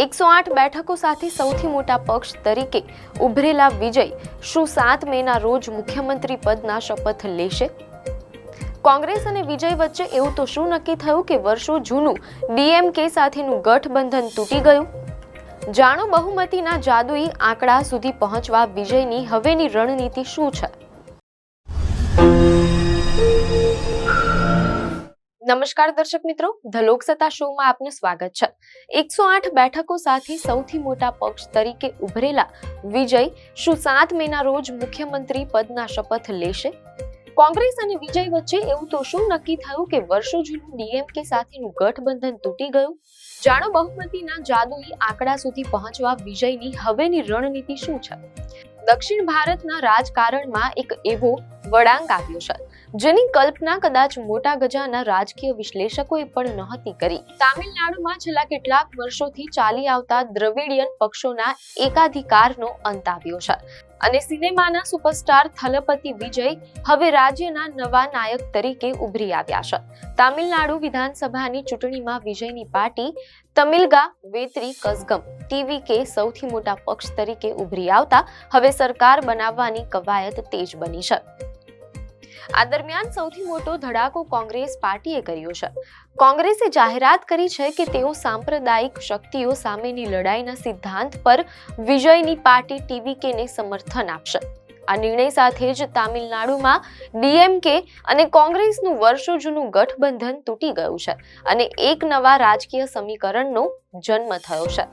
108 બેઠકો સાથે સૌથી મોટા પક્ષ તરીકે ઉભરેલા વિજય શું 7 મેના રોજ મુખ્યમંત્રી પદના શપથ લેશે? કોંગ્રેસ અને વિજય વચ્ચે એવું તો શું નક્કી થયું કે વર્ષો જૂનું ડીએમકે સાથેનું ગઠબંધન તૂટી ગયું? જાણો બહુમતીના જાદુઈ આંકડા સુધી પહોંચવા વિજયની હવેની રણનીતિ શું છે? નમસ્કાર દર્શક મિત્રો, ધ લોકસત્તા શોમાં આપનું સ્વાગત છે. 108 બેઠકો સાથે સૌથી મોટા પક્ષ તરીકે ઉભરેલા વિજય શું 7 મેના રોજ મુખ્યમંત્રી પદના શપથ લેશે? કોંગ્રેસ અને વિજય વચ્ચે એવું તો શું નક્કી થયું કે વર્ષો જૂનું ડીએમકે સાથેનું ગઠબંધન તૂટી ગયું? જાણો બહુમતીના જાદુઈ આંકડા સુધી પહોંચવા વિજયની હવેની રણનીતિ શું છે? દક્ષિણ ભારતના રાજકારણમાં એક એવો વળાંક આવ્યો છે જેની કલ્પના કદાચ મોટા ગજાના રાજકીય વિશ્લેષકોએ પણ નહોતી કરી. તામિલનાડુમાં છેલ્લા કેટલાક વર્ષોથી ચાલી આવતા દ્રવિડિયન પક્ષોના એકાધિકારનો અંત આવ્યો છે અને સિનેમાના સુપરસ્ટાર થલપતિ વિજય હવે રાજ્યના નવા નાયક તરીકે ઉભરી આવ્યા છે. તામિલનાડુ વિધાનસભાની ચૂંટણીમાં વિજયની પાર્ટી તમિલગા વેત્રી કઝગમ ટીવીકે સૌથી મોટા પક્ષ તરીકે ઉભરી આવતા હવે સરકાર બનાવવાની કવાયત તેજ બની છે. આ દરમિયાન સૌથી મોટો ધડાકો કોંગ્રેસ પાર્ટીએ કર્યો છે. કોંગ્રેસે જાહેરાત કરી છે કે તેઓ સાંપ્રદાયિક શક્તિઓ સામેની લડાઈના સિદ્ધાંત પર વિજયની પાર્ટી ટીવીકેને સમર્થન આપશે. આ નિર્ણય સાથે જ તામિલનાડુમાં ડીએમકે અને કોંગ્રેસનું વર્ષો જૂનું ગઠબંધન તૂટી ગયું છે અને એક નવા રાજકીય સમીકરણનો જન્મ થયો છે.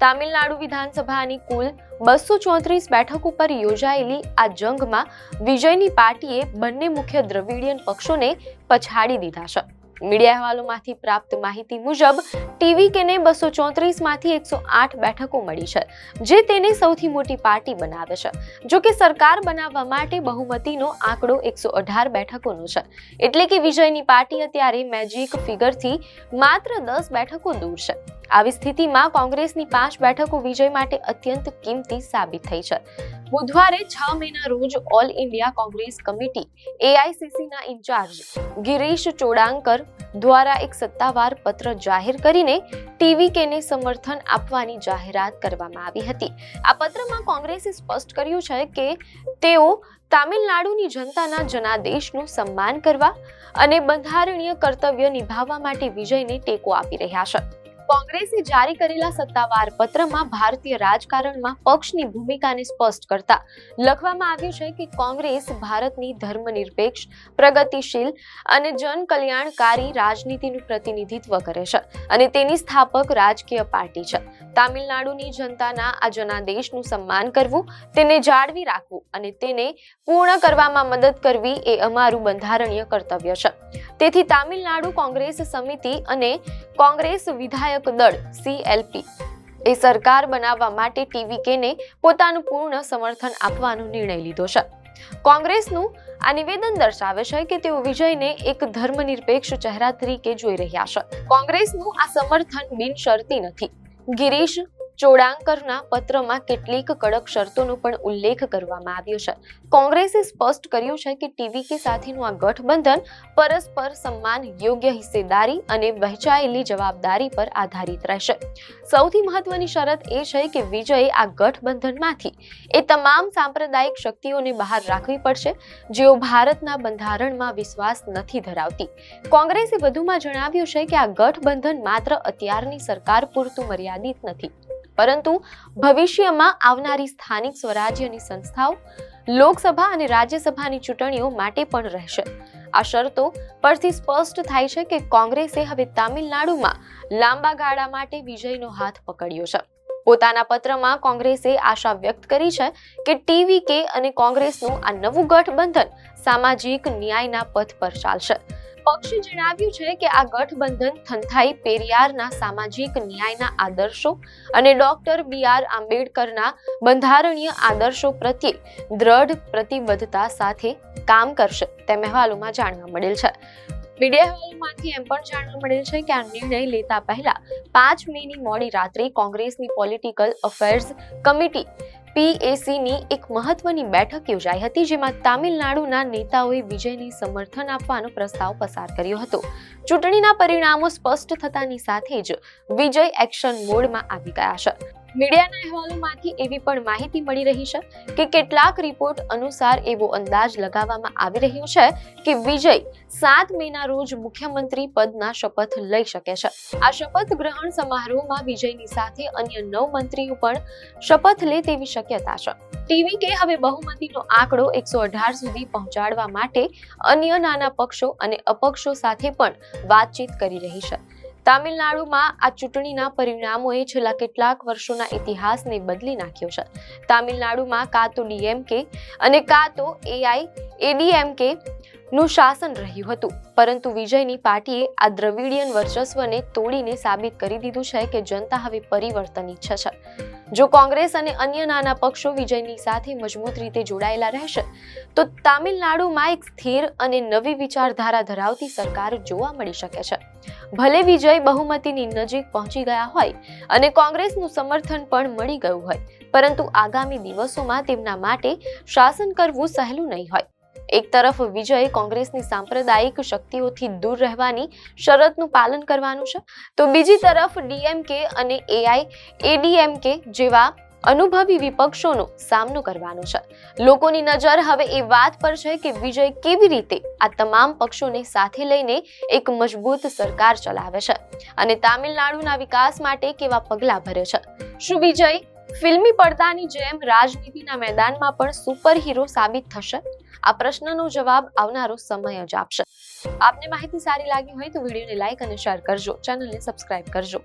તામિલનાડુ વિધાનસભાની કુલ 234 બેઠકો પર યોજાયેલી આ જંગમાં વિજયની પાર્ટીએ બંને મુખ્ય દ્રવિડિયન પક્ષોને પછાડી દીધા છે. મીડિયા અહેવાલોમાંથી પ્રાપ્ત માહિતી મુજબ ટીવીકેને 234 માંથી 108 બેઠકો મળી છે, જે તેને સૌથી મોટી પાર્ટી બનાવે છે. જો કે સરકાર બનાવવા માટે બહુમતીનો આંકડો 118 બેઠકોનો છે, એટલે કે વિજયની પાર્ટી અત્યારે મેજિક ફિગરથી માત્ર 10 બેઠકો દૂર છે. આવી સ્થિતિમાં કોંગ્રેસની 5 બેઠકો વિજય માટે અત્યંત કિંમતી સાબિત થઈ છે. બુધવારે 6 મેના રોજ ઓલ ઇન્ડિયા કોંગ્રેસ કમિટી એઆઈસીસીના ઇન્ચાર્જ ગિરીશ ચોડાંકર દ્વારા એક સત્તાવાર પત્ર જાહેર કરીને ટીવીકેને સમર્થન આપવાની જાહેરાત કરવામાં આવી હતી. આ પત્રમાં કોંગ્રેસે સ્પષ્ટ કર્યું છે કે તેઓ તામિલનાડુની જનતાના જનાદેશનું સન્માન કરવા અને બંધારણીય કર્તવ્ય નિભાવવા માટે વિજયને ટેકો આપી રહ્યા છે. કોંગ્રેસે જારી કરેલા સત્તાવાર પત્રમાં ભારતીય રાજકારણમાં પક્ષની ભૂમિકાને સ્પષ્ટ કરતા લખવામાં આવ્યું છે કે કોંગ્રેસ ભારતની ધર્મનિરપેક્ષ, પ્રગતિશીલ અને જનકલ્યાણકારી રાજનીતિનું પ્રતિનિધિત્વ કરે છે અને તેની સ્થાપક રાજકીય પાર્ટી છે. તામિલનાડુની જનતાના આ જનાદેશનું સન્માન કરવું, તેને જાળવી રાખવું અને તેને પૂર્ણ કરવામાં મદદ કરવી એ અમારું બંધારણીય કર્તવ્ય છે. તેથી તામિલનાડુ કોંગ્રેસ સમિતિ અને કોંગ્રેસ વિધાયક દળ CLP એ સરકાર બનાવવા માટે ટીવીકેને પોતાનું પૂર્ણ સમર્થન આપવાનો નિર્ણય લીધો છે. કોંગ્રેસનું આ નિવેદન દર્શાવે છે કે તેઓ વિજયને એક ધર્મનિરપેક્ષ ચહેરા તરીકે જોઈ રહ્યા છે. કોંગ્રેસનું આ સમર્થન બિનશરતી નથી. ગિરીશ ચોડાંકરના પત્રમાં કેટલીક કડક શરતોનો પણ ઉલ્લેખ કરવામાં આવ્યો છે. કોંગ્રેસે સ્પષ્ટ કર્યું છે કે ટીવીકે સાથેનું આ ગઠબંધન પરસ્પર સન્માન, યોગ્ય હિસ્સેદારી અને વહેંચાયેલી જવાબદારી પર આધારિત રહેશે. સૌથી મહત્વની શરત એ છે કે વિજયે આ ગઠબંધનમાંથી એ તમામ સાંપ્રદાયિક શક્તિઓને બહાર રાખવી પડશે જેઓ ભારતના બંધારણમાં વિશ્વાસ નથી ધરાવતી. કોંગ્રેસે વધુમાં જણાવ્યું છે કે આ ગઠબંધન માત્ર અત્યારની સરકાર પૂરતું મર્યાદિત નથી, પરંતુ ભવિષ્યમાં આવનારી સ્થાનિક સ્વરાજ્યની સંસ્થાઓ, લોકસભા અને રાજ્યસભાની ચૂંટણીઓ માટે પણ રહેશે. આ શરતો પરથી સ્પષ્ટ થાય છે કે કોંગ્રેસે હવે તામિલનાડુમાં લાંબા ગાળા માટે વિજયનો હાથ પકડ્યો છે. પોતાના પત્રમાં કોંગ્રેસે આશા વ્યક્ત કરી છે કે ટીવીકે અને કોંગ્રેસનું આ નવું ગઠબંધન સામાજિક ન્યાયના પથ પર ચાલશે. પક્ષે જણાવ્યું છે કે આ ગઠબંધન થંથાઈ પેરિયારના સામાજિક ન્યાયના આદર્શો અને ડોક્ટર BR આંબેડકરના બંધારણીય આદર્શો પ્રત્યે દ્રઢ પ્રતિબદ્ધતા સાથે કામ કરશે તેમ અહેવાલોમાં જાણવા મળેલ છે. મીડિયા અહેવાલોમાંથી એમ પણ જાણવા મળેલ છે કે આ નિર્ણય લેતા પહેલા 5 મેની મોડી રાત્રે કોંગ્રેસની પોલિટિકલ અફેર્સ કમિટી PAC ની એક મહત્વની બેઠક યોજાઈ હતી, જેમાં તામિલનાડુના નેતાઓએ વિજયને સમર્થન આપવાનો પ્રસ્તાવ પસાર કર્યો હતો. ચૂંટણીના પરિણામો સ્પષ્ટ થતાની સાથે જ વિજય એક્શન મોડમાં આવી ગયા છે. મીડિયાના અહેવાલોમાંથી એવી પણ માહિતી મળી રહી છે કે કેટલાક રિપોર્ટ અનુસાર એવો અંદાજ લગાવવામાં આવી રહ્યો છે કે વિજય 7 મેના રોજ મુખ્યમંત્રી પદના શપથ લઈ શકે છે. આ શપથ ગ્રહણ સમારોહમાં વિજયની સાથે અન્ય 9 મંત્રીઓ પણ શપથ લે તેવી શક્યતા છે. TVK હવે બહુમતીનો આંકડો 118 સુધી પહોંચાડવા માટે અન્ય નાના પક્ષો અને અપક્ષો સાથે પણ વાતચીત કરી રહી છે. તામિલનાડુમાં આ ચૂંટણીના પરિણામોએ છેલ્લા કેટલાક વર્ષોના ઇતિહાસને બદલી નાખ્યો છે. તામિલનાડુમાં કાં તો DMK અને કાં તો AIADMK નું શાસન રહ્યું હતું, પરંતુ વિજયની પાર્ટીએ આ દ્રવિડિયન વર્ચસ્વને તોડીને સાબિત કરી દીધું છે કે જનતા હવે પરિવર્તન ઈચ્છે છે. જો કોંગ્રેસ અને અન્ય નાના પક્ષો વિજયની સાથે મજબૂત રીતે જોડાયેલા રહેશે તો તામિલનાડુમાં એક સ્થિર અને નવી વિચારધારા ધરાવતી સરકાર જોવા મળી શકે છે. ભલે વિજય બહુમતીની નજીક પહોંચી ગયા હોય અને કોંગ્રેસનું સમર્થન પણ મળી ગયું હોય, પરંતુ આગામી દિવસોમાં તેમના માટે શાસન કરવું સહેલું નહીં હોય. એક તરફ વિજય કોંગ્રેસની સાંપ્રદાયિક શક્તિઓથી દૂર રહેવાની શરતનું પાલન કરવાનું છે, તો બીજી તરફ DMK અને AIADMK જેવા અનુભવી વિપક્ષોનો સામનો કરવાનો છે. લોકોની નજર હવે એ વાત પર છે કે વિજય કેવી રીતે આ તમામ પક્ષોને સાથે લઈને એક મજબૂત સરકાર ચલાવે છે અને તામિલનાડુના વિકાસ માટે કેવા પગલાં ભરે છે. શું વિજય ફિલ્મી પડદાની જેમ રાજનીતિના મેદાનમાં પણ સુપર હીરો સાબિત થશે? આ પ્રશ્નનો જવાબ આવનારો સમય જ આપશે. આપને માહિતી સારી લાગી હોય તો વિડીયોને લાઈક અને શેર કરજો, ચેનલને સબસ્ક્રાઇબ કરજો.